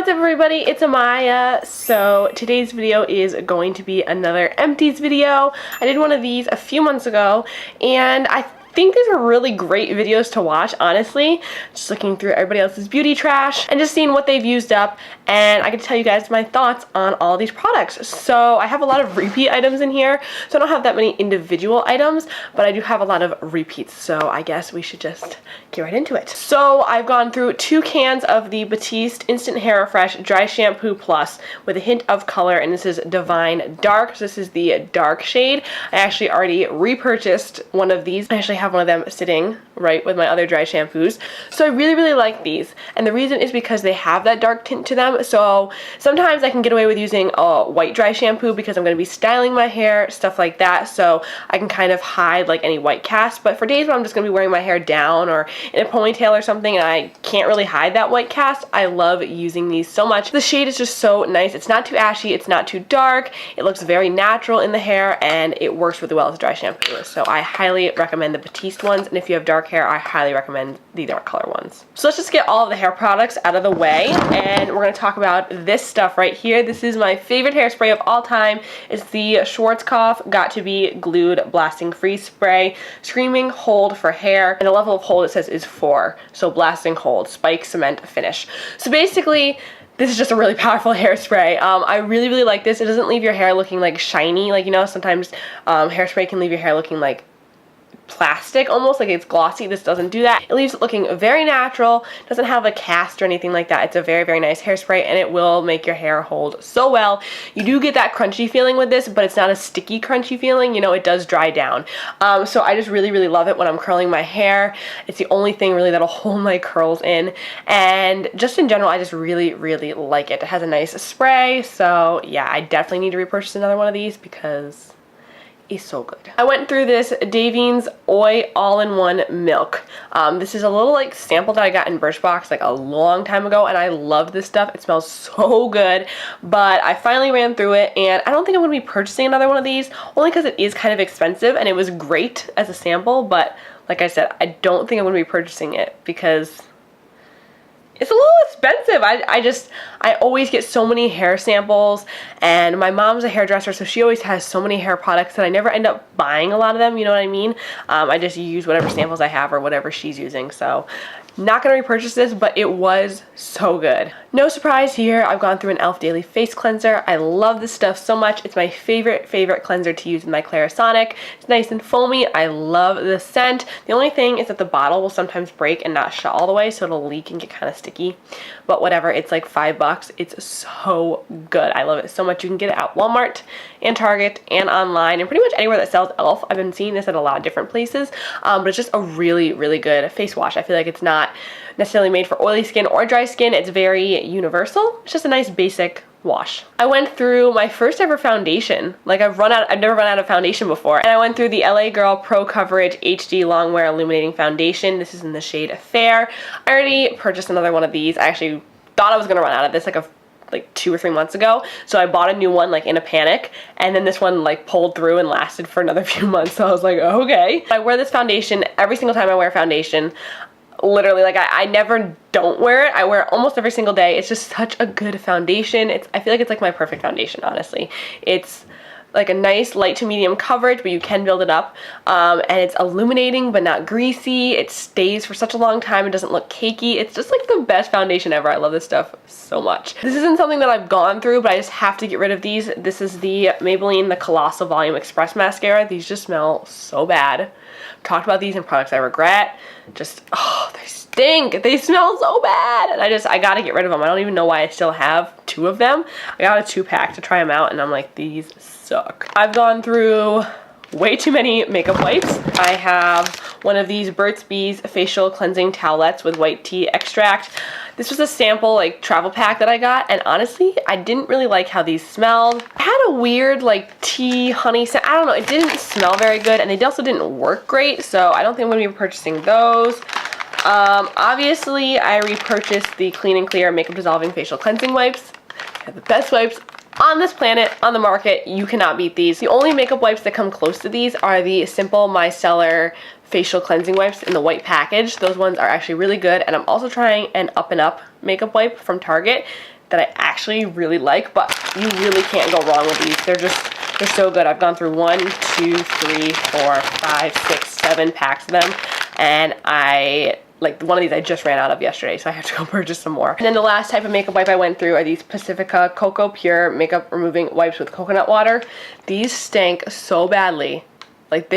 What's up everybody, it's Amaya. So today's video is going to be another Empties video. I did one of these a few months ago and I think these are really great videos to watch, honestly. Just looking through everybody else's beauty trash and just seeing what they've used up, and I can tell you guys my thoughts on all these products. So I have a lot of repeat items in here, so I don't have that many individual items, but I do have a lot of repeats, so I guess we should just get right into it. So I've gone through 2 cans of the Batiste Instant Hair Refresh Dry Shampoo Plus with a hint of color, and this is Divine Dark. So this is the dark shade. I actually already repurchased one of these. I actually have one of them sitting right with my other dry shampoos. So I really like these, and the reason is because they have that dark tint to them. So sometimes I can get away with using a white dry shampoo because I'm going to be styling my hair, stuff like that, so I can kind of hide like any white cast. But for days when I'm just going to be wearing my hair down or in a ponytail or something and I can't really hide that white cast, I love using these so much. The shade is just so nice. It's not too ashy, it's not too dark, it looks very natural in the hair, and it works really well as a dry shampoo. So I highly recommend the Batiste ones, and if you have dark hair, I highly recommend the dark color ones. So let's just get all of the hair products out of the way, and we're going to talk about this stuff right here. This is my favorite hairspray of all time. It's the Schwarzkopf Got to Be Glued Blasting Free Spray, Screaming Hold for Hair, and the level of hold it says is 4, so blasting hold, spike, cement, finish. So basically, this is just a really powerful hairspray. I really like this. It doesn't leave your hair looking like shiny, like, you know, sometimes hairspray can leave your hair looking like plastic, almost like it's glossy. This doesn't do that. It leaves it looking very natural, doesn't have a cast or anything like that. It's a very nice hairspray, and it will make your hair hold so well. You do get that crunchy feeling with this, but it's not a sticky crunchy feeling, you know, it does dry down. So I just really love it when I'm curling my hair. It's the only thing really that'll hold my curls in, and just in general I just really like it. It has a nice spray, so yeah, I definitely need to repurchase another one of these because is so good. I went through this Davines Oi All-in-One Milk. This is a little like sample that I got in Birchbox like a long time ago, and I love this stuff. It smells so good, but I finally ran through it, and I don't think I'm going to be purchasing another one of these, only because it is kind of expensive, and it was great as a sample, but like I said, I don't think I'm going to be purchasing it because it's a little expensive. I always get so many hair samples, and my mom's a hairdresser, so she always has so many hair products that I never end up buying a lot of them, you know what I mean? I just use whatever samples I have or whatever she's using, so not gonna repurchase this, but it was so good. No surprise here, I've gone through an e.l.f. Daily Face Cleanser. I love this stuff so much. It's my favorite cleanser to use in my Clarisonic. It's nice and foamy. I love the scent. The only thing is that the bottle will sometimes break and not shut all the way, so it'll leak and get kind of sticky. But whatever, it's like $5. It's so good. I love it so much. You can get it at Walmart and Target and online and pretty much anywhere that sells e.l.f. I've been seeing this at a lot of different places, but it's just a really good face wash. I feel like it's not necessarily made for oily skin or dry skin. It's very universal. It's just a nice basic wash. I went through my first ever foundation. Like I've never run out of foundation before. And I went through the LA Girl Pro Coverage HD Longwear Illuminating Foundation. This is in the shade Fair. I already purchased another one of these. I actually thought I was gonna run out of this like 2 or 3 months ago, so I bought a new one like in a panic, and then this one like pulled through and lasted for another few months, so I was like, okay. I wear this foundation every single time I wear foundation. Literally, like I never don't wear it. I wear it almost every single day. It's just such a good foundation. I feel like it's like my perfect foundation, honestly. It's like a nice light to medium coverage, but you can build it up, and it's illuminating but not greasy. It stays for such a long time. It doesn't look cakey. It's just like the best foundation ever. I love this stuff so much. This isn't something that I've gone through, but I just have to get rid of these. This is the Maybelline the Colossal Volume Express Mascara. These just smell so bad. I've talked about these in products I regret. Just, oh, they stink. They smell so bad, and I gotta get rid of them. I don't even know why I still have 2 of them. I got a 2-pack to try them out, and I'm like, these suck. I've gone through way too many makeup wipes. I have one of these Burts BeesFacial Cleansing Towelettes with white tea extract. This was a sample like travel pack that I got, and honestly, I didn't really like how these smelled. It had a weird like tea honey scent. I don't know, it didn't smell very good, and they also didn't work great, so I don't think I'm gonna be purchasing those. Obviously, I repurchased the Clean and Clear Makeup Dissolving Facial Cleansing Wipes. They have the best wipes on this planet, on the market. You cannot beat these. The only makeup wipes that come close to these are the Simple Micellar facial cleansing wipes in the white package. Those ones are actually really good, and I'm also trying an Up and Up makeup wipe from Target. that I actually really like, but you really can't go wrong with these. They're so good. I've gone through 1, 2, 3, 4, 5, 6, 7 packs of them, and like one of these I just ran out of yesterday, so I have to go purchase some more. And then the last type of makeup wipe I went through are these Pacifica Coco Pure Makeup Removing Wipes with Coconut Water. These stank so badly. Like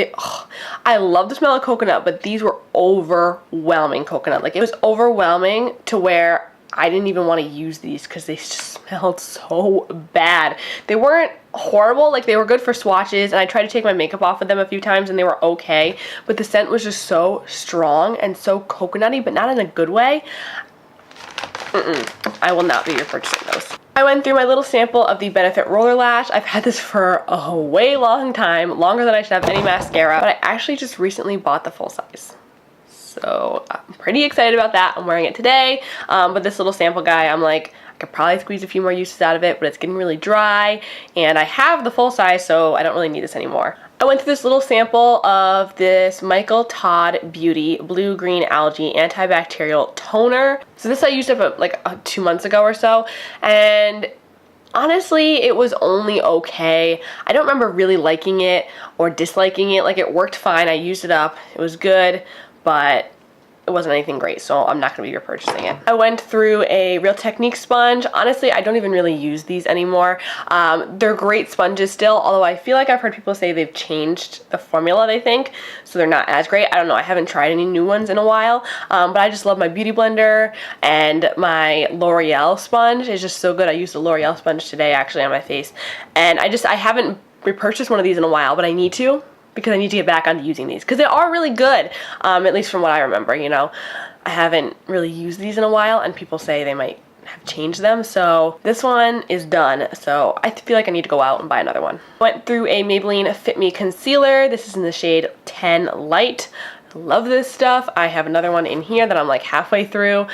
I love the smell of coconut, but these were overwhelming coconut. Like it was overwhelming to where I didn't even want to use these because they just smelled so bad. They weren't horrible, like they were good for swatches, and I tried to take my makeup off of them a few times and they were okay, but the scent was just so strong and so coconutty, but not in a good way. I will not be repurchasing those. I went through my little sample of the Benefit Roller Lash. I've had this for a way long time, longer than I should have any mascara, but I actually just recently bought the full size. So I'm pretty excited about that. I'm wearing it today, but this little sample guy, I'm like, I could probably squeeze a few more uses out of it, but it's getting really dry, and I have the full size, so I don't really need this anymore. I went through this little sample of this Michael Todd Beauty Blue Green Algae Antibacterial Toner. So this I used up like 2 months ago or so, and honestly, it was only okay. I don't remember really liking it or disliking it. Like, it worked fine. I used it up. It was good, but it wasn't anything great, so I'm not going to be repurchasing it. I went through a Real Technique sponge. Honestly, I don't even really use these anymore. They're great sponges still, although I feel like I've heard people say they've changed the formula, they think, so they're not as great. I don't know. I haven't tried any new ones in a while, but I just love my Beauty Blender, and my L'Oreal sponge is just so good. I used a L'Oreal sponge today, actually, on my face, and I haven't repurchased one of these in a while, but I need to, because I need to get back onto using these, because they are really good, at least from what I remember, you know. I haven't really used these in a while, and people say they might have changed them, so this one is done, so I feel like I need to go out and buy another one. Went through a Maybelline Fit Me Concealer. This is in the shade 10 Light. I love this stuff. I have another one in here that I'm like halfway through.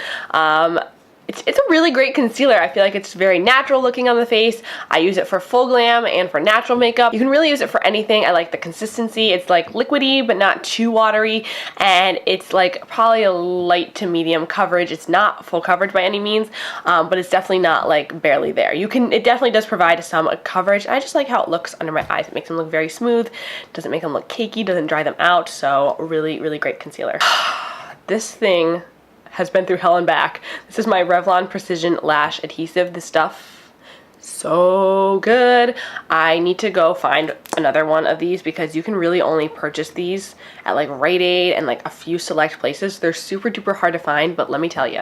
It's a really great concealer. I feel like it's very natural looking on the face. I use it for full glam and for natural makeup. You can really use it for anything. I like the consistency. It's like liquidy but not too watery, and it's like probably a light to medium coverage. It's not full coverage by any means, but it's definitely not like barely there. It definitely does provide some coverage. I just like how it looks under my eyes. It makes them look very smooth. Doesn't make them look cakey, doesn't dry them out, so really, really great concealer. This thing has been through hell and back. This is my Revlon Precision Lash Adhesive. This stuff, so good. I need to go find another one of these because you can really only purchase these at like Rite Aid and like a few select places. They're super duper hard to find, but let me tell you,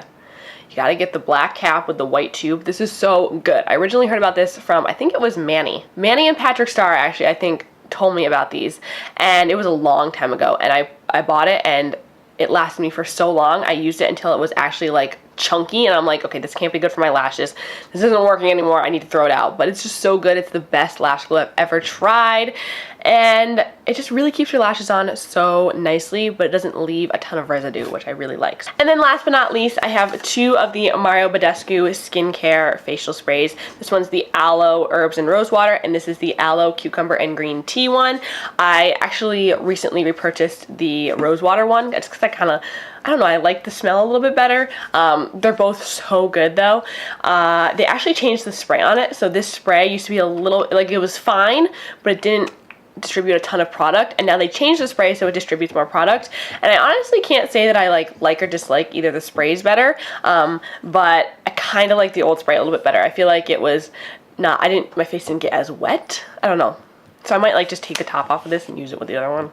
you gotta get the black cap with the white tube. This is so good. I originally heard about this from, I think it was Manny. Manny and Patrick Starr, actually, I think, told me about these, and it was a long time ago, and I bought it, and it lasted me for so long. I used it until it was actually like chunky, and I'm like, okay, this can't be good for my lashes. This isn't working anymore. I need to throw it out. But it's just so good. It's the best lash glue I've ever tried, and it just really keeps your lashes on so nicely, but it doesn't leave a ton of residue, which I really like. And then last but not least, I have 2 of the Mario Badescu skincare facial sprays. This one's the Aloe Herbs and Rose Water, and this is the Aloe Cucumber and Green Tea one. I actually recently repurchased the Rose Water one, just because I don't know, I like the smell a little bit better. They're both so good though. They actually changed the spray on it, so this spray used to be a little, like, it was fine, but it didn't distribute a ton of product, and now they changed the spray so it distributes more product, and I honestly can't say that I like or dislike either the sprays better, but I kind of like the old spray a little bit better. I feel like it was not, my face didn't get as wet. I don't know. So I might like just take the top off of this and use it with the other one.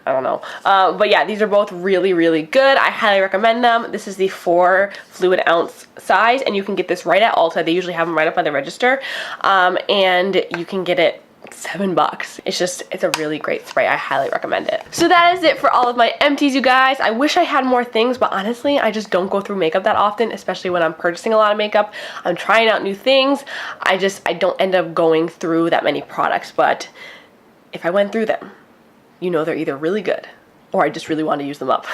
I don't know. But yeah, these are both really, really good. I highly recommend them. This is the 4 fluid ounce size, and you can get this right at Ulta. They usually have them right up by the register. And you can get it $7. It's a really great spray. I highly recommend it. So that is it for all of my empties, you guys. I wish I had more things, but honestly, I just don't go through makeup that often, especially when I'm purchasing a lot of makeup. I'm trying out new things. I don't end up going through that many products, but if I went through them, you know they're either really good or I just really want to use them up.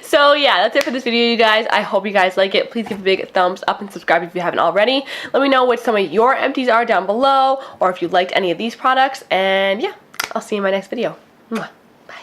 So yeah, that's it for this video, you guys. I hope you guys like it. Please give a big thumbs up and subscribe if you haven't already. Let me know what some of your empties are down below, or if you liked any of these products. And yeah, I'll see you in my next video. Mwah. Bye.